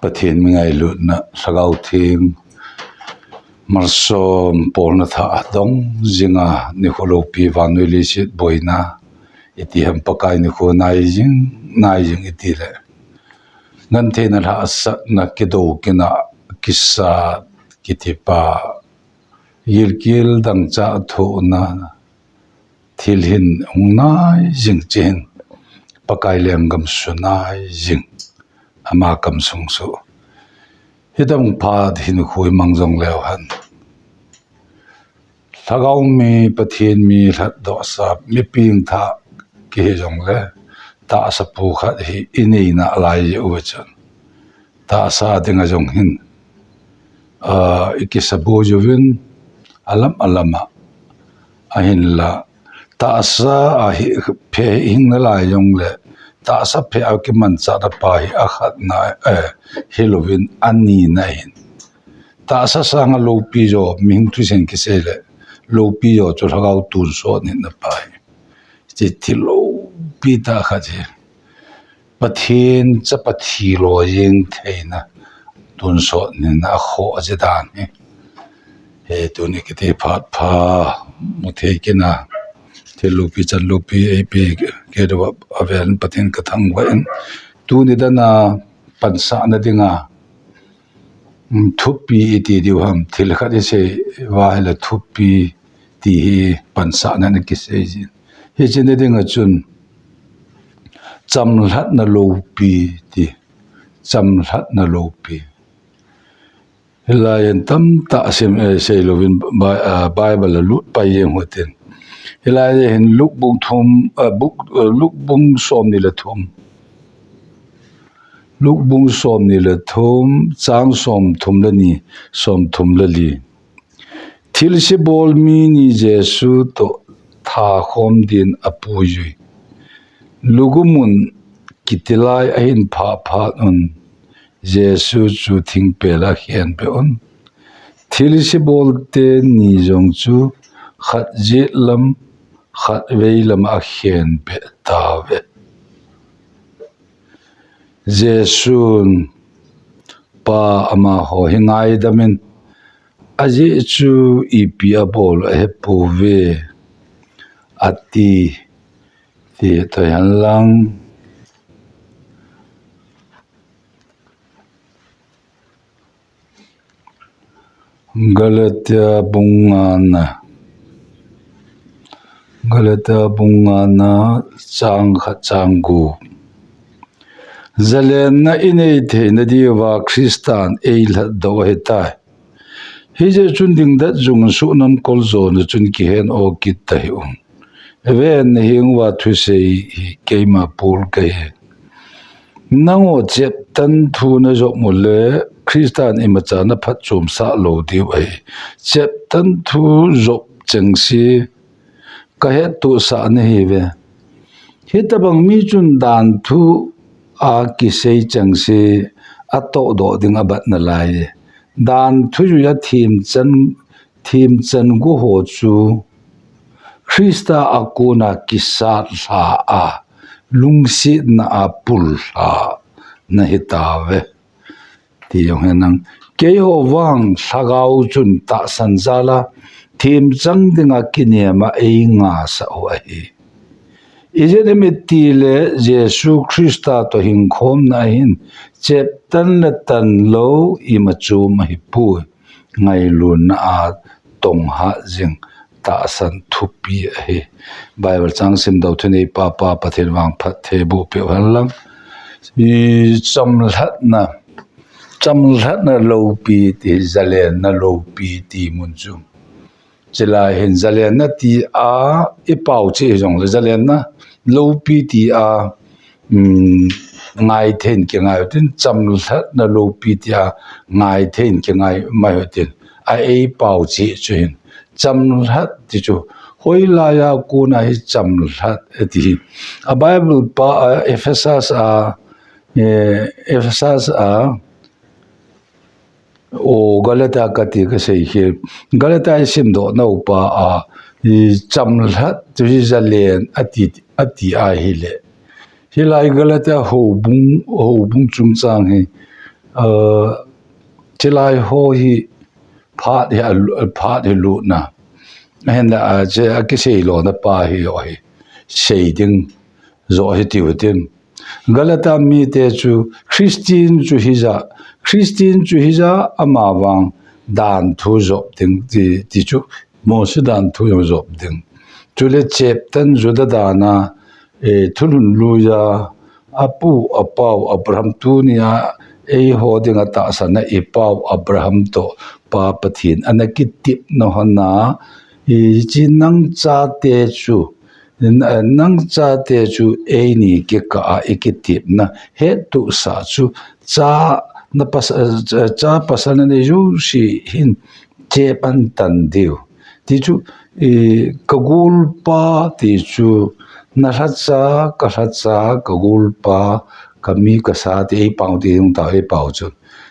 pathian mi ngai lut na sagau thing marsom polna tha dong zinga ni kholo pi vanui li sit boina iti ham pakai ni kho nai jing iti le ngan the na la sa na kido kina kissa kitipa yilkil dang cha tho na thilhin ngai jing chen pakai leng gam sunai jing ama kam sung su hidam pha hin khui mangjong lew han thagau mi pathian mi hlat do sa mi ping tha ki he jong le ta sa pu khat hi inei na lai u chan ta sa dinga jong hin ikisabu juvin alama ahin la ta sa a hi phe hing na lai jong le ta sa phe a ki man cha da pa hi a khat na Halloween ani na hin ta sa sang lo pi jo ming tu sen ki se le lo pi jo chu thagau tur so ni na pa chi thi lo pi ta kha je pathian cha pathi lo yin theina tun so ni na kho je dan ni he tu ni ki te phat pha mu the ki na the lo pi chan lo pi e pi ke do avel pathian ka thang wa en tu ni da na pansa na dinga thupi iti diu ham thil khat se wa la thupi ti pansa na na ki se ji he chen de dinga chun cham hlat na lo pi ti cham hlat na lo pi helayan tam ta sem se lovin bible lut pa yeng hoten helayan luk bung thum luk bung som ni la thum luk bung som ni la thum chang som thum la ni som thum la li thil se bol mi ni jesu to tha khom din apu yui lugumun kitilai ahin pha un jesu chu thing pe la hian pe on thil se bol te ni jong chu khat je lam khat vei lam a hian pe ta ve jesun pa ama ho hingai damin aje chu ipia bol he pu ve ati ti to yan lang Galatia bungana chang kha changu zalen na inei the na diwa Christian eil do hetai hi je chun ding da jung su nam kol zo na chun ki hen o kit ta hi ven hing wa thu se ke ma pur ke nango chep tan thu na jo mu le Christian imacha na phat chum sa lo di wai chep tan thu jo cheng si ka he tu sa ne hi ve hi ta bang mi chun dan thu a ki sei chang si a to do ding abat na lai dan thu ju ya thim chan gu ho chu Krista akuna kisa la a lungsi na a pul la na hitave ti yong henang ke ho wang sagau chun ta san zala thim chang dinga kinema e nga sa ho hi ijenemitile Jesu Krista to hin khom na hin chep tan la tan lo imachu ma hi pu ngai lun a tong ha jing ta san thupi he bible chang sim do thune pa pathen wang phat the bu pe halang i cham hlat na lo pi ti zalen na lo pi ti mun chu chila hin zalen na ti a i pau che jong zalen na lo pi ti a ngai then ke ngai tin cham hlat na lo pi ti a ngai then ke ngai mai tin a e pau che chuin cham hlat ti chu hoi la ya ku na hi cham hlat ti a bible pa Ephesus a o galata ka ti ka sei hi galata sim do no pa a cham hlat tu zalen ati a hi le hilai galata ho bung chung chang he chỉ lại hồi phát hi lụt na hiện là chỉ cái gì lo na pa hi rồi xây dựng rồi tiêu tiền Galata mi te chu Christian chu hiza ama wang dan thu zop ting ti chu mo si dan thu yo zop ting chu le chep tan zu da dana thulun luya apu apau abraham tu nia ho ding ata sana pau abraham to pa pathin anaki tip no hana chinang cha te chu nang cha te chu ni ke ka ikitip na he tu sa chu cha na pas cha pasana ne ju si hin che pan tan diu ti chu kagul pa ti chu na cha kagul pa kami ka sa ti pau ti ung ta pau chu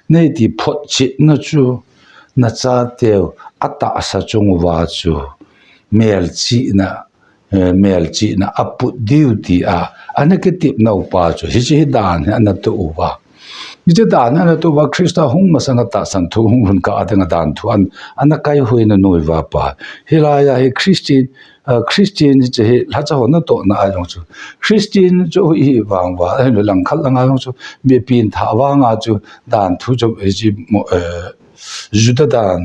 nei ti phot chi na chu na cha te ata sa chung wa chu mel chi na mel chi na aput duty anakitip na upa chu hi dan na tu upa hi dan na tu ba Krista hung masanga ta san thu hung hun ka adanga dan thu anakai huina noi wa pa hilaya hi Christian je la cha hon to na ayong chu Christian jo hi wang wa le lang khal lang ayong chu me pin tha wa nga chu dan thu jo ji mo juda dan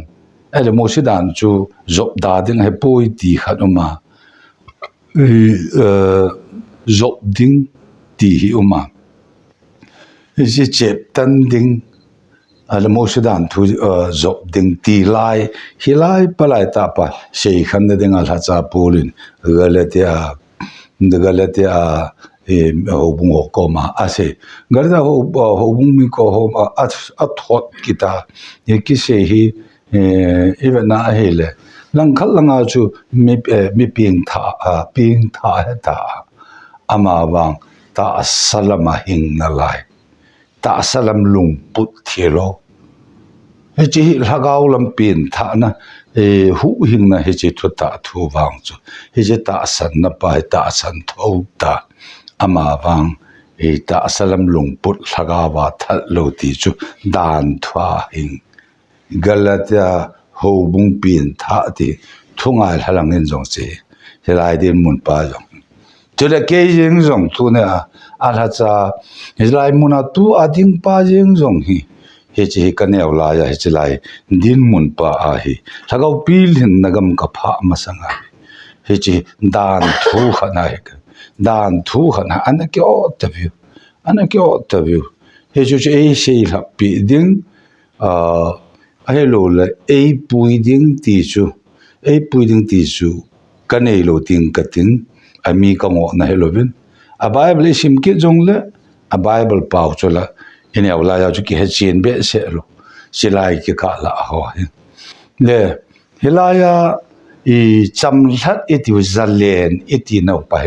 ele mo si dan chu zop da ding he poi ti khanuma zop ding ti hi uma ji chep tan ding ala mo sudan thu zop ding ti lai hi lai palai ta pa sei khan de ding ala cha polin galatia ho bung ko ma ase garda ho bung mi ko ho a thot kita ye ki se hi even na hele lang khal langa chu mi ping tha ta ama wang ta salama hing na lai ta salam lung put thelo he chi lagaw lam pin tha na hu hing na he chi thu ta thu wang chu he je ta san na pa ta san tho ta ama wang ta salam lung put lagawa thal lo ti chu dan thwa hing galatia ho bung pin tha ti thungai halang en jong che helai din mun pa jong chule ke jing jong tu ne a la cha helai muna tu ading pa jing jong hi he chi kaneu la ya he chi lai din mun pa a hi thagau pil hin nagam ka pha ma sanga he chi dan thu khana he dan thu khana anakyo tabu he chu che sei la pi ding hello le puiding ti chu kanei lo ting katin ami ka ngo na helovin a bible sim ki jong le a bible pau chola ine awla ya chu ki he chen be se lo silai ki ka la ho le hilaya cham that iti zalen iti no pa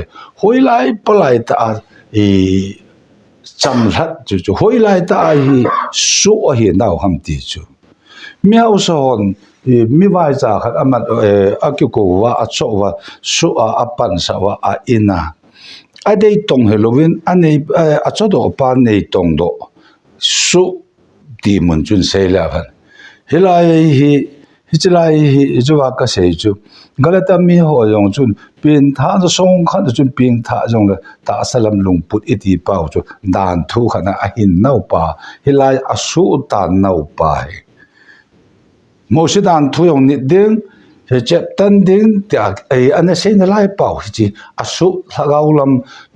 hoilai palai ta cham that chu hoilai ta hi su hi nau ham ti chu miao son mi vai cha khat amat akiko wa acho wa su apan sa wa a ina adei tong helovin anei acho do pa nei tong do su ti mun chun se la van hilai hi hichlai hi juwa ka sei chu galata mi ho yong chun pin tha zo song khan chun pin tha jong la ta salam lung put iti pau chu dan thu khana a hin nau pa hilai asu tan nau pa mo si dan thu yong ni ding he chep tan ding ta ana sei na lai pau chi asu lagaulam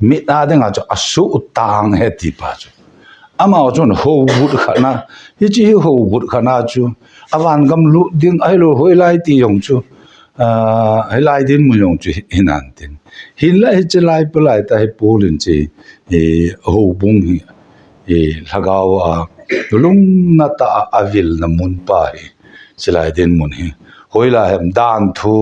mi na ding a chu asu tang he ti pa chu ama chun ho gut khana hi chi ho gut khana chu awan gam lu ding ai lo hoi lai ti yong chu ai lai din mu yong chu hinan tin hin lai chi lai palai ta he polin chi ho bung hi lagaw lung na ta avil na mun pa hi silai din mun hi hoila hem dan thu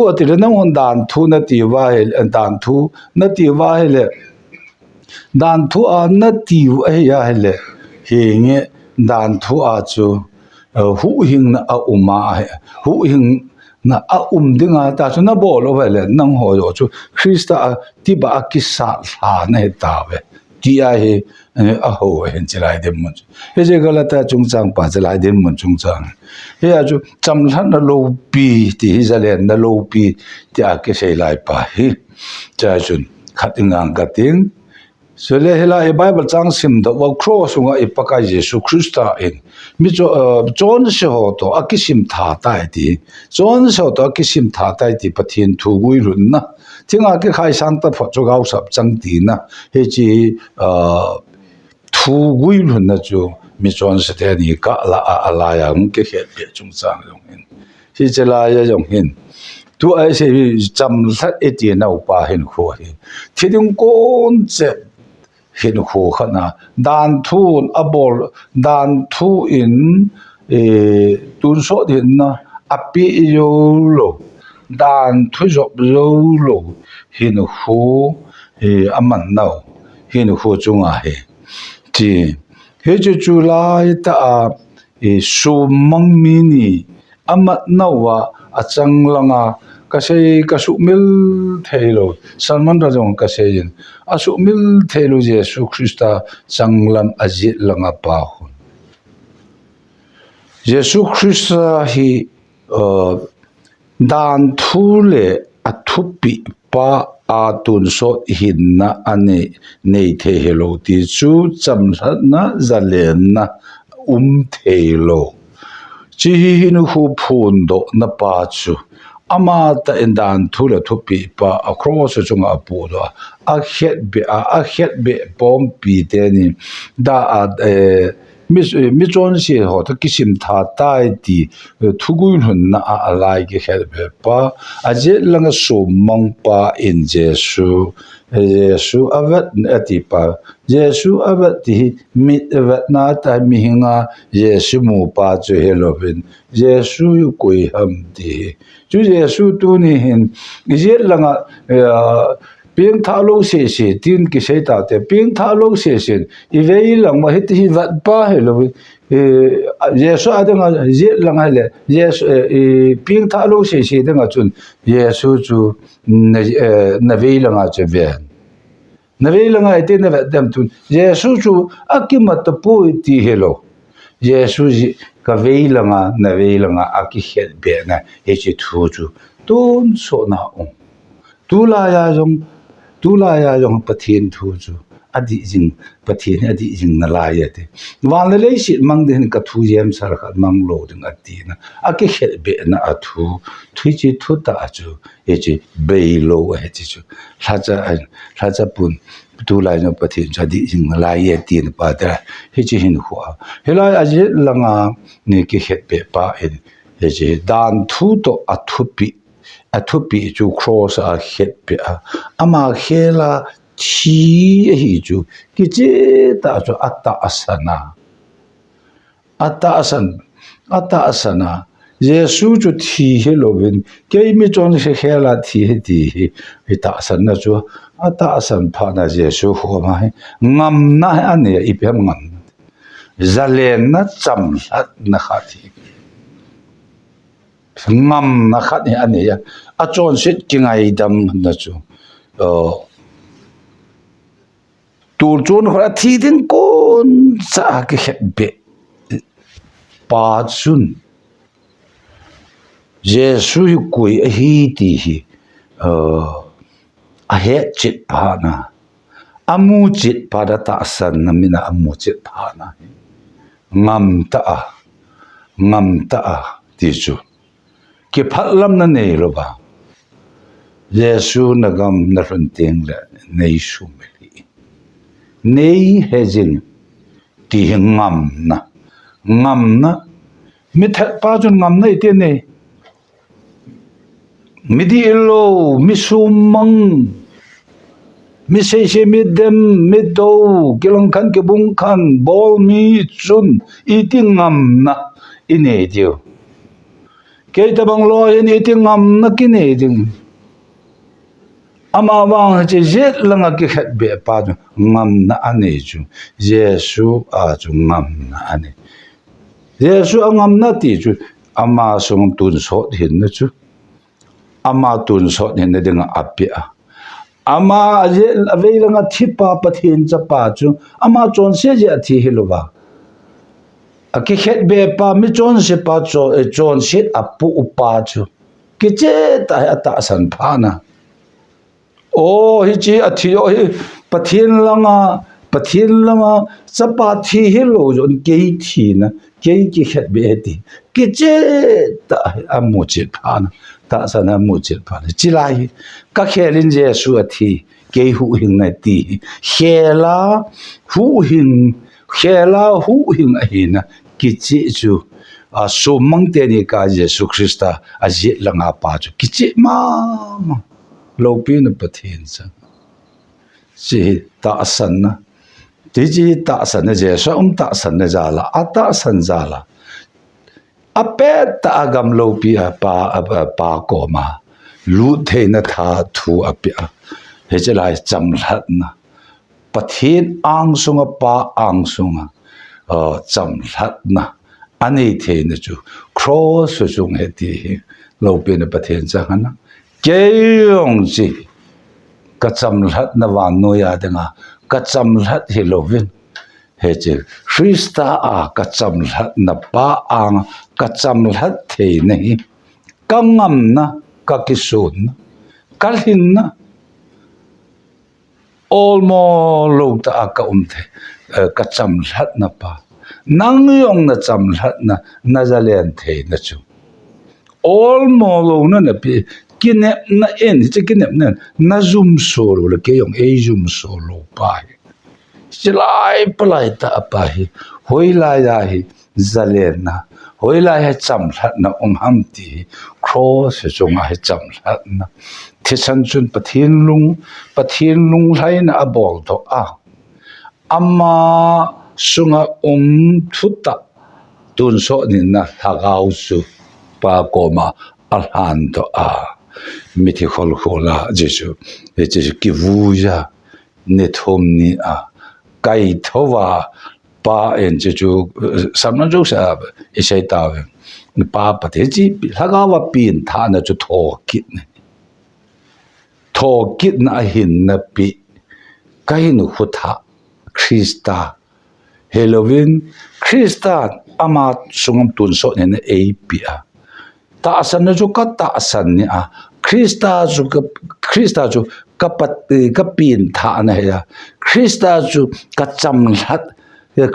ati le na on dan thu na ti wa he dan thu na ti wa he le dan thu a na ti wa ya he le hi nge dan thu a chu hu hing na a uma he hu hing na a dinga ta chu na bo lo le nang ho yo chu Krista ti ba ki sa la na ta ve ti ai a ho hen chalai dem mun he je galata chung chang pa chalai dem mun chung chang he a chu cham than na lo pi ti hi zalen na lo pi ti a ke sei lai pa hi cha chun khatingang kating so le hela e bible chang sim da wa cross nga e paka jesu christa in mi chon se ho to akisim tha tai ti chon se ho to akisim tha tai ti pathin thu gui run na tinga ke khai sang ta pho chu gau sap chang ti na he chi thu gui run na chu mi chon se te ni ka la yang ke he pe chung chang yong hin hi chela ya yong hin tu ai se cham that eti na pa hin kho hi thiding kon che hin kho khana dan thun abol dan thu in tun so din na api yo lo dan thu job yo lo hin kho aman nau hin kho chunga he ti he chu lai ta su mang mi ni amat nawa achang langa kasei kasu mil thelo salman rajong kasein asu mil thelo jesu christa changlam ajit langa pa hun jesu christa hi dan thule athupi pa atun so hinna ane nei the hello ti chu chamna zalen na thelo chi hinu hu phun do na pa chu ama ta endan thula thupi pa across chunga pu do a het be pom pi te ni da mi chon si ho ta kisim tha tai ti thugul hun na a lai ge het be pa a je langa so mong pa in jesu jesu avat ati pa jesu avat ti mit avat na ta mi hinga jesu mu pa chu helovin jesu yu koi ham ti chu jesu tu ni hin je langa ping tha lo se tin ki se ta te ping tha lo se I vei lang ma hit hi vat pa helo jesu adanga je lang hale jesu ping tha lo se danga chun jesu chu na vei langa che ven na vei langa ite na vat dam tun jesu chu akimat pu ti helo jesu ka vei langa na vei langa aki het be na he chi thu chu ton so na tu la ya jong pathin thu chu adi jing pathin adi jing na la ya te wan le si mang den ka thu jem sar khat mang lo ding ati na aki het be na athu thui chi thu ta chu e chi be lo he chi chu la cha pun tu la no pathin cha di jing na la ya ti na pa da he chi hin khu he la a je langa ne ki het be pa he chi dan thu to athupi chu cross a het pe ama khela thi hi chu ki che ta chu ata asana jesu chu thi helovin ke mi chon se khela thi hi ta asana chu ata asan pha na jesu ho ma ngam na ane I pem ngam zalen na cham na khathi ngam na khat ni ane ya a chon sit kingai dam na chu tur chon khra thi din kon cha ke be pa chun jesu koi hi ti hi a he chit pa na amu chit pa da ta san na mina amu chit pa na ngam ta ti chu ki phalam na nei lo ba jesu na gam na run teng le nei su meli nei hejin ti ngam na mi that pa chun ngam na ite nei mi di lo mi sumang mi se mi dem mi do kilang khan ke bung khan bol mi chun iti ngam na ine dio ke ta bang lo ni iti ngam na ki ne ding ama wang che jet langa ki khat be pa ngam na ane chu jesu a chu ngam na ane jesu ngam na ti chu ama sung tun so hin na chu ama tun so hin na ding apia ama aje aveilanga thipa pathin chapa chu ama chon se je thi hilowa aki khet be pa mi chon se pa chon sit apu upa chu kiche ta ata san phana o hi chi athi o hi pathin langa chapa thi hilo jon ke thi na ke ki khet be ti kiche ta amu chi phana ta sana mu chil pha chilai ka khelin je su athi ke hu hing na ti khela hu hing a hina ki chi chu so mang te ni ka Jesu Christa a je langa pa chu ki chi ma lo pi na pathin cha si ta san na ti ji ta san na je so ta san na za la ata san za la apet ta agam lo pi pa ko ma lu the na tha thu apia he chelai cham hlat na pathin ang sunga pa ang sunga cham hlat na ani the na chu cross sung he ti lo pi na pathin cha hana ke yong ji ka cham hlat na wa no ya denga ka cham hlat hi lovin he che Krista a ka cham hlat na pa ang ka cham hlat the nei ka ngam na ka kisun ka hin na olmo lo ta ka the ka cham hlat na pa nang yong na cham hlat na zalen the na chu olmo lo na pi kinep na en che kinep na zoom so lo ke yong e zoom so lo pa chilai palai ta pa hi hoilai ya hi zalena hoilai ha cham hlat na ham ti cross chunga ha cham hlat na thisan chun pathin lung lai na abol to amma sunga thuta tun so ni na thagau su pa koma alhan to mithi khol khola jesu ki vuja ne thom ni kai thowa pa en chu samna jo sa isai ta pa pathe chi lagawa pin tha na chu tho kit na hin na pi kai nu khutha Krista Halloween Krista ama sungam tun so ne e pi ta asan na chu ka ta asan ni Krista chu ka pin tha na ya Krista chu ka cham hlat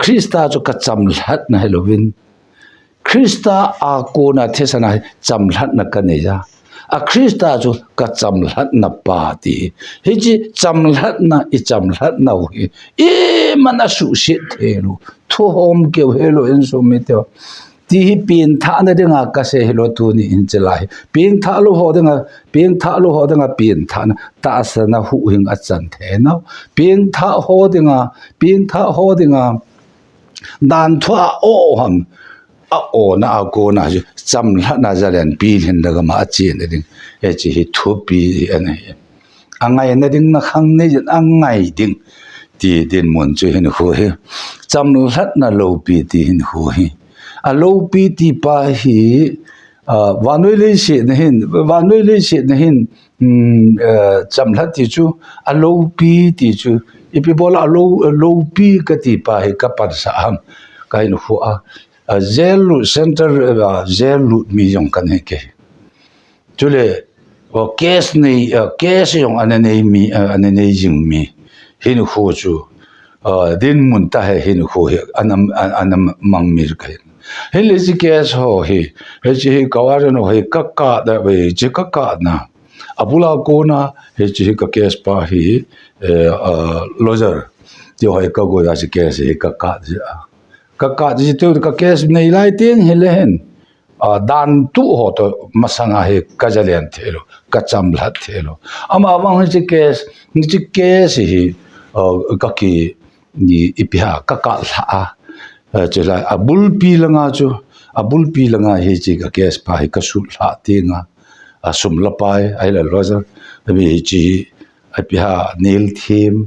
Krista chu ka cham hlat na Halloween Krista a ko na thesana cham hlat na ka ne ya Krista chu ka cham hlat na pa ti hi chi cham hlat na hi e mana su se thelu thu hom ke helo en so me te ti pin tha na denga ka se helo tu ni in chelai pin tha lo ho denga pin tha na ta sana hu hing a chan the na pin tha ho denga dan thwa o ham o na ko na cham hlat na zalen pi hin daga ma chi ne ding e chi hi thu pi ane angai na ding na khang ne angai ding ti din mon chu hin ho he cham hlat na lo pi ti hin ho he a lo pi ti pa hi vanoi le se na hin cham hlat ti chu a lo pi ti chu ipi bola lo pi ka ti pa hi ka par sa ham kai nu ho zelu center zelu mi yong kan he ke chule o case yong anane mi anane jing mi hin ho chu din mun ta he hin ho he anam mang mir kai hele ji case ho he ji kawar no he kakka da we ji kakka na abula ko na he ji ka case pa hi lozer ti ho ka go ya ji case he kakka ji tu ka case nei lai tin helen dan tu ho to masanga he kajalian thelo kacham hlat thelo ama wang ji case hi ka ki ni ipha ka la chela abul pi langa he ji ka case pa hi ka su la tinga asum la pai ai la lozer bi ji ipha nail theme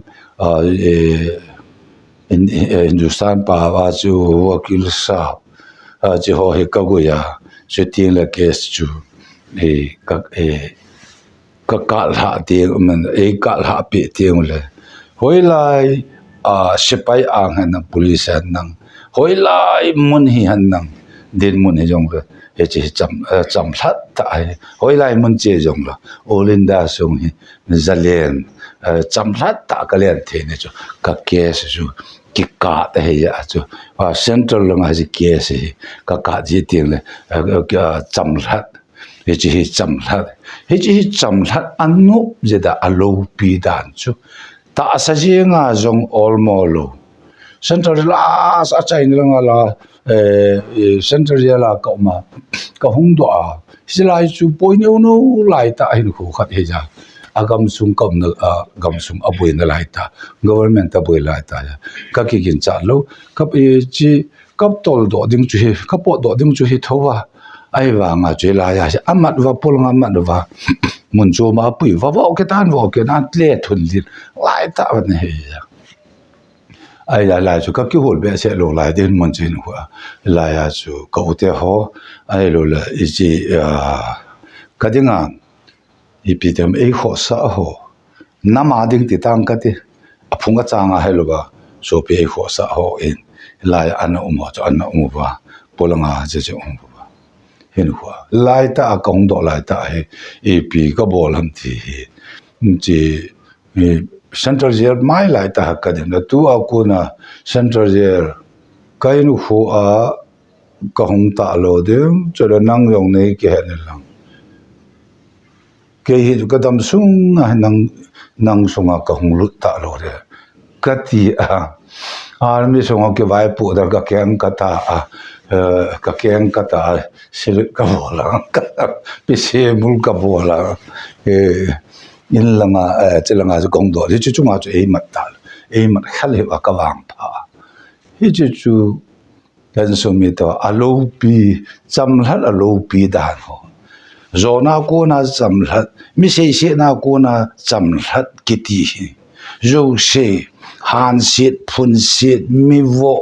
in Hindustan pa wa chu wakil sa ji ho he ka go ya je tin la case chu he ka ka ka la tiếng man e ka la pi tiếng le hoi lai sipai ang han police nang hoi lai mun hi han nang din mun hi jong e chi cham thlat ta hoi lai mun che jong la olinda sung hi zalen cham thlat ta ka len the ne chu ka case chu ki ka ta he ya chu central long ha ji case ka ji ting le cham thlat he chi cham thlat anu je da alo pi dan chu ta sa ji nga jong all mo lo central la sa chai ni nga la central ya la ka ma ka hung do a si lai chu poi no lai ta hin khu khat he ja agam sung kam na gam sung abui na lai ta government abui lai ta ka ki kin cha lo kap e chi kap tol do ding chu he kap po do ding chu he thowa ai wa nga che la ya amat wa pol nga mat wa mun chu ma pui wa ke tan ke na tle thun li lai ta wa ne he ya ai ya la chu ka ki hol be se lo lai den mun chin hua la ya chu ka u te ho ai lo la i chi ka dinga ipidem e ho sa ho nama ding ti tang ka ti aphunga changa hai lo ba so pe ho sa ho in lai ana cha ana ba polanga je ba hin hua lai ta akong do lai ta he ep ka bol ham ti chi central jail mai lai ta ka den tu a ko na central jail kai nu hu a ka hong ta lo de chara nang yong nei ke he lang ke hi ka dam sung nang sunga ka hong lut ta lo de ka ti mi sunga ke vai pu da ka keng ka ta ka keng ka ta sil ka bola ka pi se mul ka bola in langa chelanga ju gong do ji chu ma chu e mat tal e mat khale wa ka wang pha hi chu kan so mi to alo pi cham hlat alo pi dan ho zona ko na cham hlat mi se na ko na cham hlat ki ti zo se han sit phun sit mi vo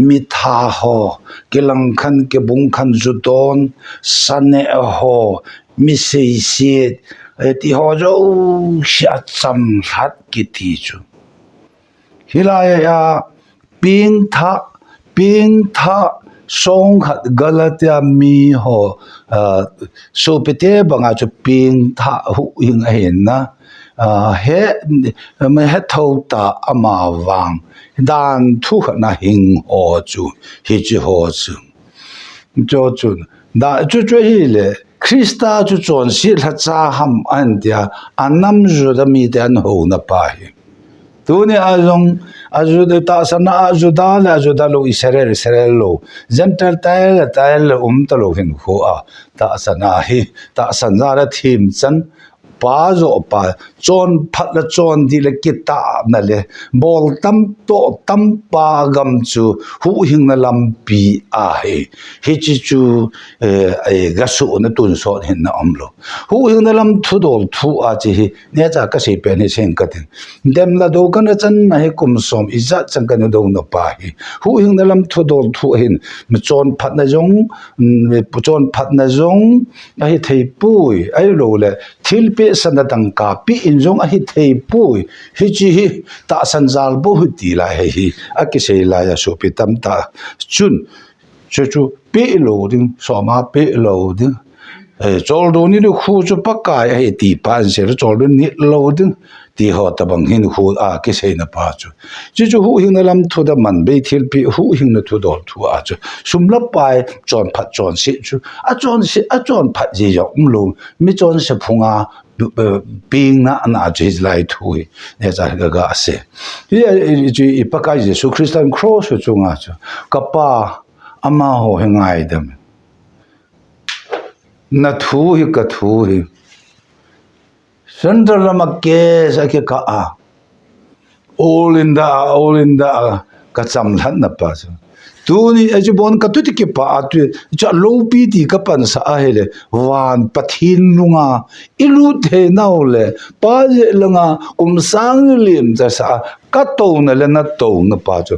mi tha ho kelang khan ke bung khan zu don sane ho mi se ti ho zo sha cham hlat ki ti chu hilaya ya ping tha song khat galatia mi ho so pete banga chu ping tha hu hing a hen na he me he tho ta ama wang dan thu na hing ho chu hi chi ho chu chu da chu hi le krista chu chon si la cha ham an dia anam ju da mi dan ho na pa hi tu ni azu de ta sana azu da lo israel lo gentle tail ta lo hin kho a ta sana hi ta sanza ra thim chan pa zo pa chon phat la chon di le kita na le bol tam pa gam chu hu hing na lam pi a hi chi chu ga su na tun so hin na amlo hu hing na lam thu dol thu a chi hi ne cha ka se pe ne sen ka tin dem la do kan chan na he kum som iza chang kan do na pa hi hu hing na lam thu dol thu hin me chon phat na jong a hi thei pui ai lo le thil pe sana tang ka pi in jong a hi thei pui hi chi hi ta san zal bo hu ti la hi a ki sei la ya so pi tam ta chun chu pe lo ding so ma pe lo ding chol do ni lu khu chu pa ka ai ti pan se chol do ni lo ding ti ho ta bang hin khu a ki sei na pa chu hu hing na lam thu da man be thil pi hu hing na thu dol thu a chu sum la pai chon phat chon si chu a chon phat ji yo lo mi chon se phunga ping na ji lai thu ne za ga se ji pa ka ji su christian cross chu nga chu ka pa ama ho hengai dam na thu hi ka thu hi central ma ke sa ke ka all in the ka cham than na pa chu tu ni aji bon ka tu ti ke pa tu cha lo pi ti ka pan sa a hele wan pathin lunga ilu the na ole pa je lunga kum sang lim cha sa ka to na le na to na pa chu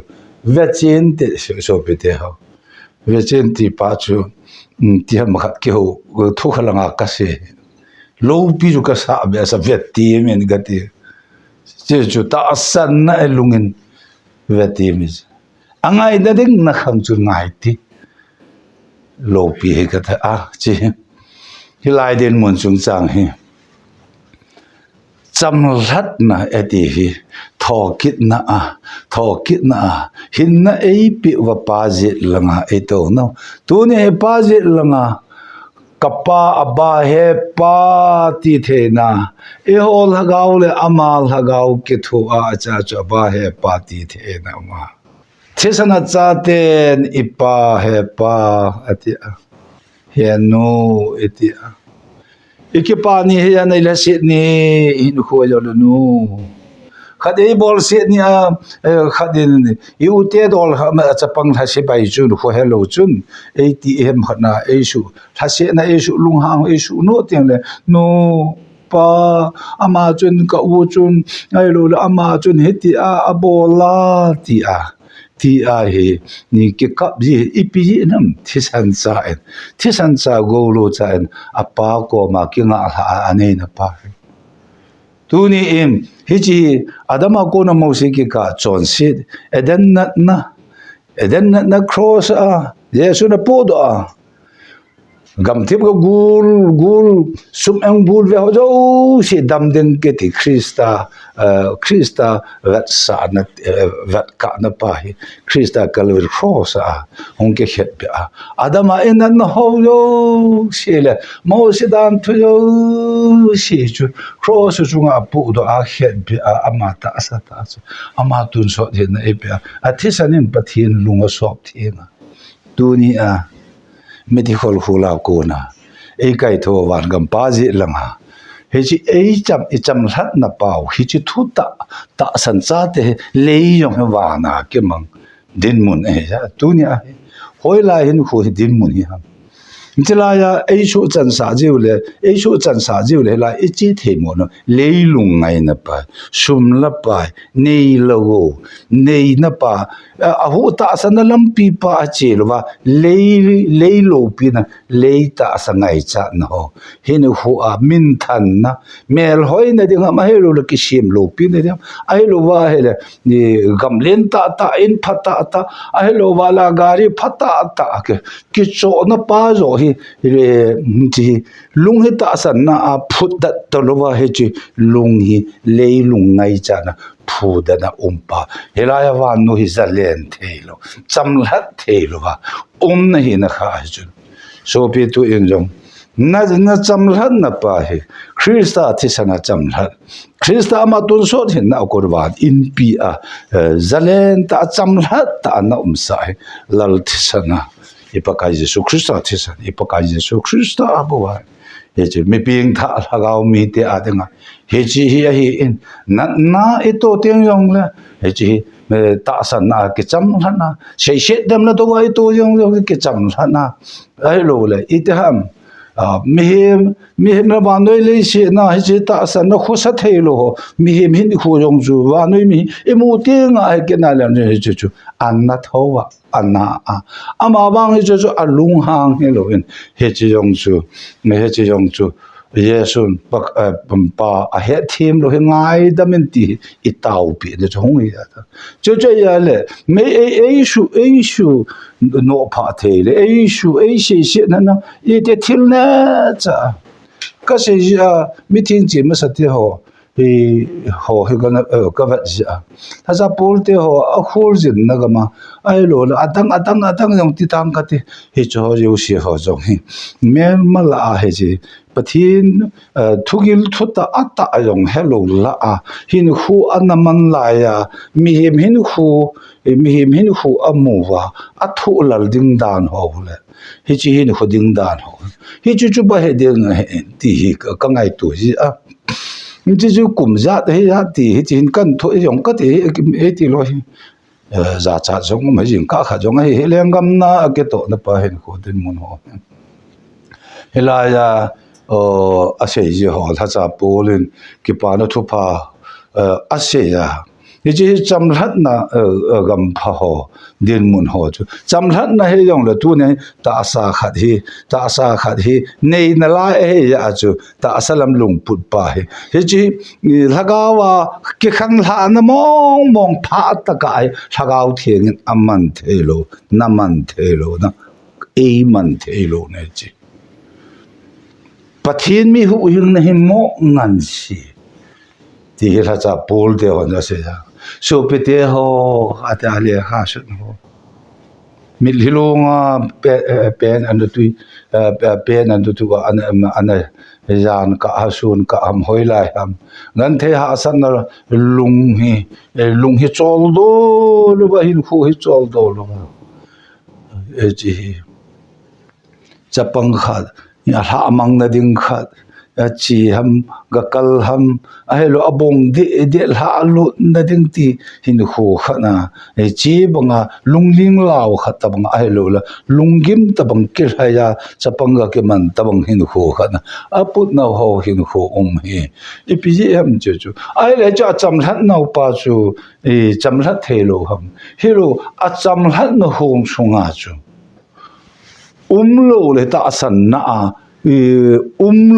ve chen te so pe te ha ve chen ti pa chu ti ha ma khat ke ho thu khalanga ka se lâu pi chu ka sa be sa vet ti men ga ti che chu ta san na lungin vet ti mi angai da ding na khang chu ngai ti lâu pi he ka tha a chi hi lai den mun chung chang hi cham lat na eti hi thokit na hin na ei pi wa pa je langa e to no tu ne pa je langa kapa aba he pa ti the na e hol hagaw le amal hagaw ke thu a cha cha ba he pa ti the na ma thesana cha ten ipa he pa ati he no eti ikipa ni he na ila sit ni in kho lo nu khade bol sit ni a khade ni yu te dol ma chapang tha se bai chu kho hello chun atm khana esu tha se na esu lung hang esu no tiang le no pa ama chun ka u chun ai lo ama chun he ti a abola ti a he ni ke kap ji ipi nam thisan cha go lo cha en apa ko ma ki nga ane na pa tu ni im hi chi adama ko na mo se ki ka chon sit eden na cross a yesu na pod a gam thip ko gul sum ang bul ve ho jo si dam den ke ti krista vat sa na vat ka na pa hi krista kalver cross a hong ke het be a adama en na ho jo si le mo si dan thu jo si chu cross chu nga pu do a het be a ama ta asa ta ama tun so de na e be a thisanin pathin lunga sop thina tu ni a medical hula ko na e kai tho wan gam pa ji langa he chi e cham hlat na pau hi chi thu ta san cha te lei yong wa na ke mang din mun e ja tu ni a hoi la hin khu din mun hi ha chila ya e shu chan sa ji le la e chi the mo no lei lung ngai na pa sum la pa nei lo nei na pa a hu ta san lam pi pa che lo wa lei lo pi na lei ta sa ngai cha na ho hin hu a min than na mel hoi na ding ma he lo ki sim lo pi na ding ai lo wa he le ni gam len ta in phata ta ai lo wa la gari phata ta ke ki cho na pa zo hi re ji lung he ta san na a phut da to lo wa he ji lung hi lei lung ngai cha na phu da na umpa helaya wa no hi zalen thelo chamlat thelo wa na hi na kha ju so pi tu in jong na chamlat na pa he krista thisana chamlat krista ma tun so thin na korwan in pi a zalen ta chamlat ta na umsa lal thisana ipakai jesu krista thisan ipakai jesu krista abuwa he che mi ping tha lagaw mi te adenga he chi hi in na ito teng yong la he chi ta san na ke cham na she dem na to wa ito yong ke cham na ai lo le itiham mi na ba noi le she na he chi ta san na khu sa thei lo mi hin khu yong ju wa noi mi emu te nga he ke na la ne he chu an na thowa anna ama bang he chu alung hang he lo in he chi yong chu yesun pa a he thim lo he ngai da men ti I tau pi de chong ya ta chu ya le me shu no pa the le shu she na ye te thil na cha ka se ya meeting ji ma sa te ho ho he gana ka va ja ta za pol te ho a khol jin na ga ma ai lo la atang yong ti tang ka ti he cho yo shi ho jong hi me ma la he ji pathin thugil thuta ata yong hello la a hin khu anaman la ya mi hin khu amu wa athu lal ding dan ho le hi chi hin khu ding dan ho hi chu ba he ding ti hi ka ngai tu ji a chỉ chú cụm giá đấy giá thì chỉ cần thôi giống cái thì lo giá trị giống mấy gì cả khá giống ấy liền gam na cái tổ nó phải hiện khổ đến muốn họ là ya sẽ gì họ thà cha bố lên cái bà nó thu pa sẽ ya chỉ chăm lát na gam pha ho din mun ho chu chăm lát na he yong la tu ne ta sa khat hi nei na la he ya chu ta salam lung put pa he chỉ lagawa ki khang la na mong pha ta kai lagaw thieng aman thelo naman thelo na e man thelo ne chi pathin mi hu hing na hi mo ngan si ti la cha pol de on se ya so pete ho ata le ha su ho mil hilonga pen and tu pen and tu an yan ka asun ka am hoi lai ham ngan the ha san lung hi chol do lu ba hin khu hi chol do lu e ji chapang khat ya ha mang na ding khat chi ham gakal ham ahelo abong de la lu na ding ti hin khu khana e chi banga lungling law khat tabang ahelo la lungim tabang kir haya chapanga ke man tabang hin khu khana aput na ho hin khu he ipgm chu ai le cha cham hlat nau pa chu e cham hlat thelo ham hero a cham hlat no hong sunga chu lo le ta san na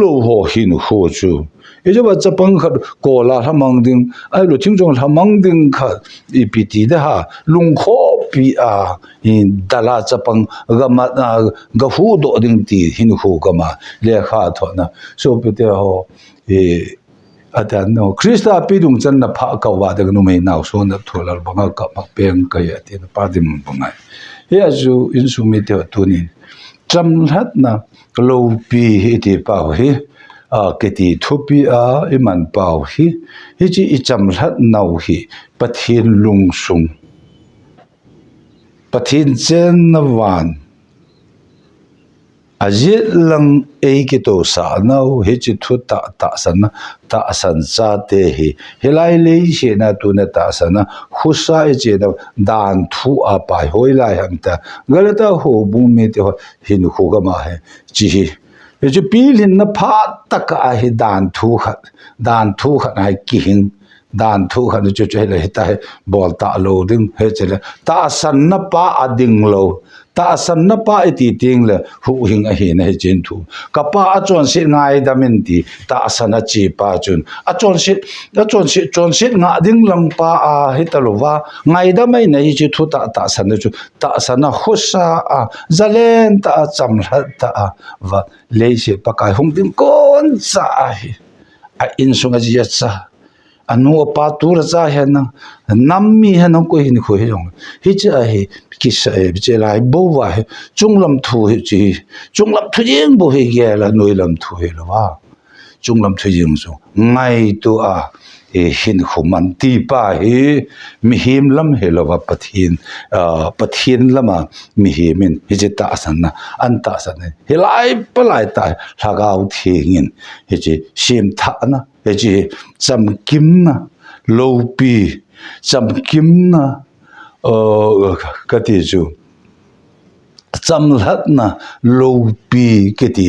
lo ho hin ho chu e jo ba chapang khat ko la hamang ding ai lo thing jong hamang ding khat ipti da ha lung kho pi a in dala chapang gama ga hu do ding ti hin ho gama le kha tho na so pe te ho e adan no krista pi dung chan na pha ka wa da no me naw so na tholar banga ka mak peng ka ya ti na pa dim bangai he azu in su mi te tu ni cham hlat na lo pi hi ti pa hi ke ti thu pi a iman pau hi chi I cham hlat nau hi pathin lung sung pathin chen na wan ajit lang e ki to sa nau hi chi thu ta san cha te hi helai le she na tu na ta sa na khusa e che da dan thu a pa hoi lai ham ta galata ho bu me te hin khu ga ma he chi hi e chu pilin na pha tak a hi dan thu khat ai ki hing dan thu khat chu chu le ta bol ta lo ding he che le ta san na pa ading lo ta san na pa eti ting le hu hing a hi na he chen thu ka pa a chon se ngai da min ti ta san a chi pa chun a chon se nga ding lang pa a he ta lo wa ngai da mai na hi chi thu ta san chu ta san na khusa a zalen ta cham hlat ta wa le se pa kai hung ding kon sa a in sunga ji cha anu pa tur cha he na nammi he no ko hin kho he jong hi cha he kisa e che lai bo wa he chunglam thu he chi chunglam thu jing bo he ge la noi lam thu he lo wa chunglam thu jing so ngai tu a e hin khuman ti pa he mi him lam he lo wa pathin lama mi himin hi che ta san na an ta san he lai pa lai ta lagaw thingin he chi sim tha na he chi cham kim na lo pi cham kim na ka ti chu cham hlat na lo pi ke ti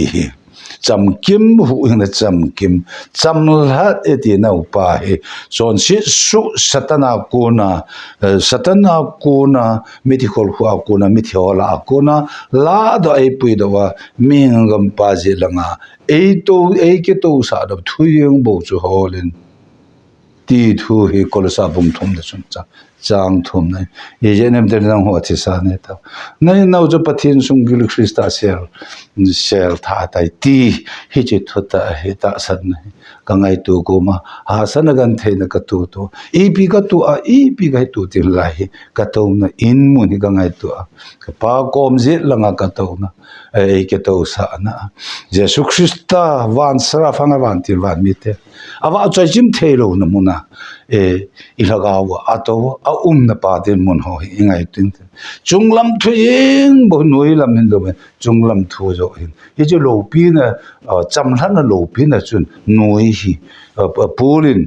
cham kim hu in cham kim cham hlat e ti na pa he chon si su satana ko na medical ko na mithiola ko na la do ai pui do wa mingam pa je langa e ke to sa do thuyeng bo chu holin ti thu hi kolsa bum thum da chun chang thum nai ye jenem der nang ho thi sa ne ta nai nau jo pathin sung gil krista sel tha tai ti hi chi thuta hi ta san nai ka ngai tu ko ma ha san gan the na ka tu to e pi ka tu a e pi ga tu ti lai ka to na in mu ni ka ngai tu a ka pa kom je langa ka to na e ke to sa na jesu krista van sra fanga van ti van mi te awa choi jim thelo na mu na e ilagawa ato a na pa den mun ho ingai tin chunglam thuing bo noi lam hin do chunglam thu jo hin hi jo lo pi na cham hlan na lo pi na chun noi hi pulin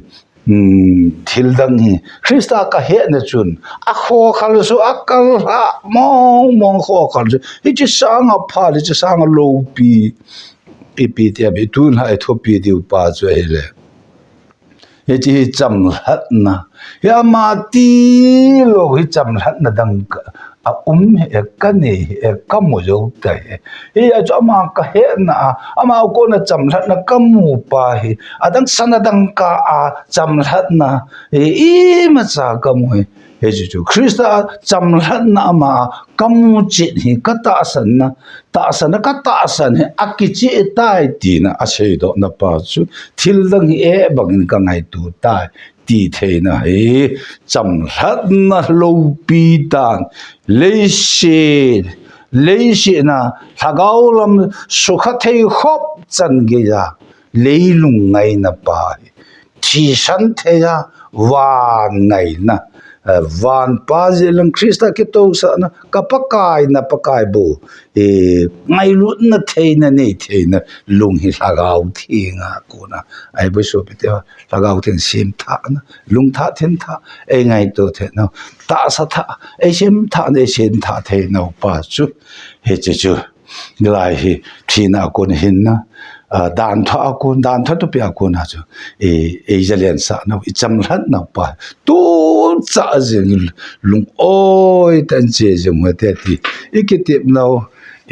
thil dang hi krista ka he na chun a kho khal su akal ha mong kho khal hi chi sang a pha li chi sang lo pi te be tun ha tho pi di pa jo hele he chi cham hlat na ya ma ti lo hi cham hlat na dang a he ka ni he ka mo jo ta he ya cho ma ka he na ama ko na cham hlat na ka mu pa hi adang sana dang ka a cham hlat na e ma cha ka mo he ju Krista cham hlat na ma ka mu chi hi ka ta san na ka ta san he akichi tai ti na a sei do na pa chu thil dang e bang ka ngai tu tai ti the na he cham hlat na lo pi tan le she na thagau lam sukha thei khop chan ge ya leilung ngai na pa thi san the ya wan ngai na van pa zelang Krista ke to sa na kapakai na pakai bu ngai lut na theina nei theina lung hi lagau thinga ko na ai bu so pe lagau thing sim tha na lung tha then tha e ngai to the no ta sa tha e sim tha ne sim tha the no pa chu he chu lai hi thina kon hin na dan tha to pe ko na chu Israel sa na cham hlat na pa tu cha jing lung oi tan che jong wa te ti ikitip no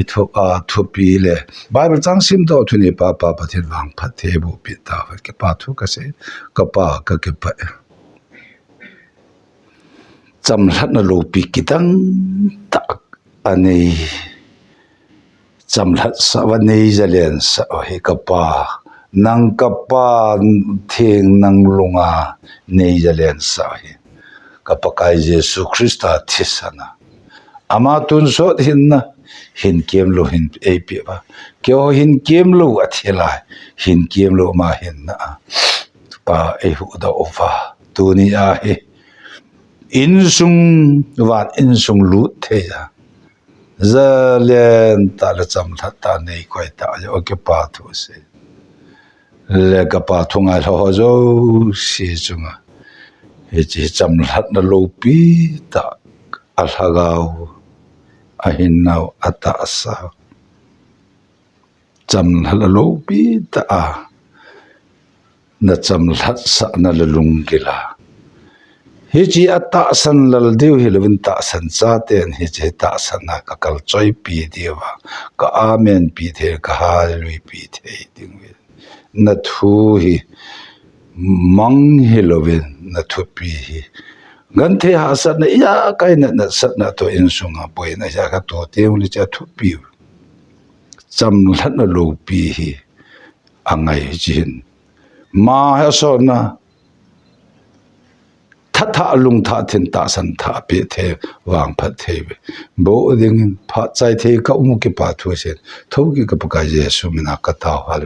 ithok thu pi le Bible chang sim do thu ni pa thil wang phat the bu pi ta ke pa thu ka se ka pa ka ke pa cham hlat na lo pi kitang ta ani cham hlat sa wa nei Israel sa he ka pa nang ka pa theng nang lunga nei Israel sa he kapakai Jesu Krista thisana ama tun so hin na hin kem lo hin ap ba kyo hin kem lo athila hin kem lo ma hin na pa e hu da ova tu ni a he in sung lu the ya zalen ta la cham tha ta nei koi ta yo ke pa thu se le ka pa thunga ho zo si chunga he chi cham hlat na lo pi ta alhagau ahin nau ata asa cham hlat lo pi ta na cham hlat sa na lung kila he chi ata san lal deu hi levin ta san cha ten he chi ta san na ka kal choi pi dewa ka amen pi the ka hallelujah pi the ding na thu hi mang hi lovin na thu pi hi gan the ha sa na ya kai na sat na to in sunga poi na ya ka to te uli cha thu pi cham hlat na lo pi hi angai jin ma ha so na tha lung tha thin ta san tha pe the wang phat the bo ding pha chai the ka mu ki pa thu se tho ki ka pa ka Jesu mina ka ta hal